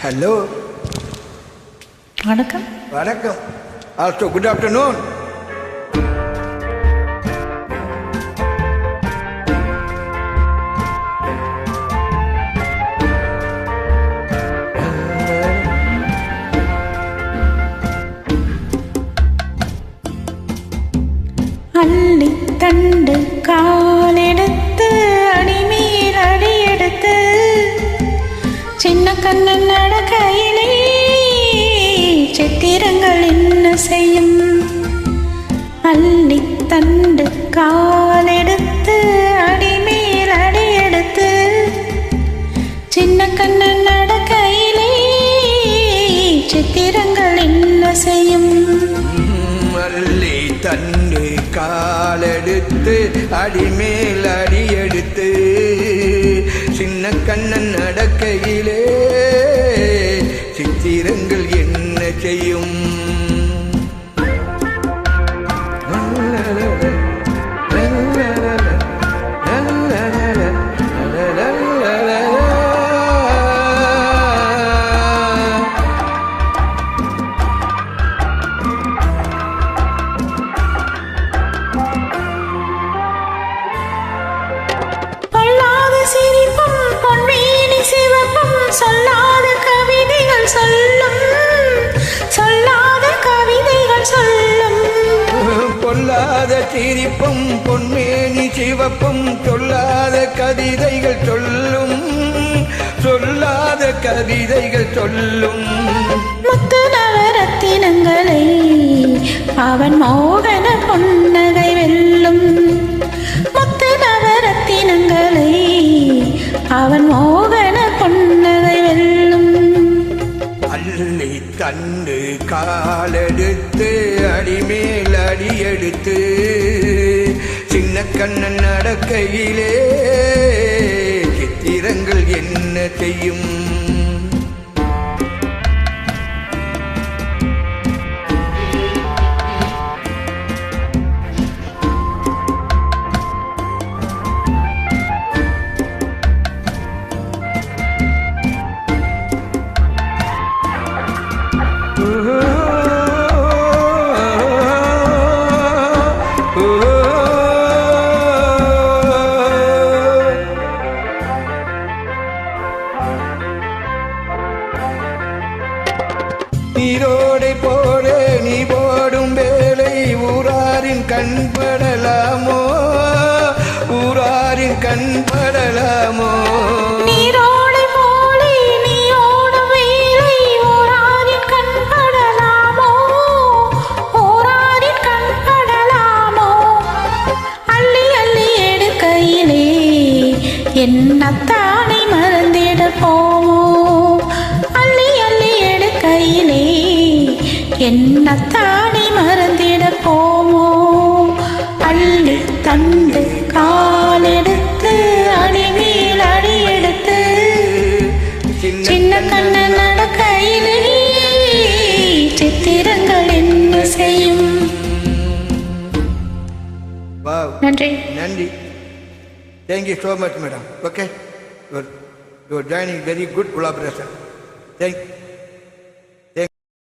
Hello, வணக்கம். வணக்கம். Also good afternoon. அள்ளி தண்டு காலெடுத்து அடிமேல் அடியெடுத்து சின்ன கண்ணன் நடக்கையிலே சித்திரங்கள் என்ன செய்யும்? அள்ளி தண்டு காலெடுத்து அடிமேல் அடியெடுத்து சின்ன கண்ணன் நடக்கையிலே சித்திரங்கள் என்ன செய்யும்? மல்லி தண்டு காலெடுத்து அடிமேல் அடியெடுத்து சின்ன கண்ணன் நடக்கையிலே சித்திரங்கள் என்ன செய்யும்? சொல்லாத கவிதைகள் சொல்லும், சொல்லாத கவிதைகள் சொல்லும். பொல்லாத சிரிப்பும் பொன்மேனி சிவப்பும் சொல்லாத கவிதைகள் சொல்லும், சொல்லாத கவிதைகள் சொல்லும். முத்து நவரத்தினங்களை அவன் மோகன பொன்னகை வெல்லும். முத்து நவரத்தினங்களை அவன் மோகன பொன்னகை வெல்லும். அள்ளி தண்டு காலெடுத்து அடிமேல் அடியெடுத்து சின்ன கண்ணன் நடக்கையிலே சித்திரங்கள் என்ன செய்யும்? நீரோடை போட நீ போடும் வேலை ஊராரின் கண்படலாமோ? ஊராரின் கண்படலாமோ? நீரோடை போல நீ ஓடும் வேலை ஊராரின் கண்படலாமோ? ஊராரின் கண்படலாமோ? அள்ளி அள்ளி எடுக்கையிலே என்னத்தானை மறந்திட போமோ? அள்ளி அள்ளி எடுக்கையிலே என்னத்தானை மறந்திட போமோ? அள்ளி தண்டு காலெடுத்து அடிமேல் அடியெடுத்து சின்ன கண்ணன் நடக்கையிலே சித்திரங்கள் என்ன செய்யும்? நன்றி. நன்றி. Thank you so much, madam. Okay, you're joining very good collaboration. Thank you.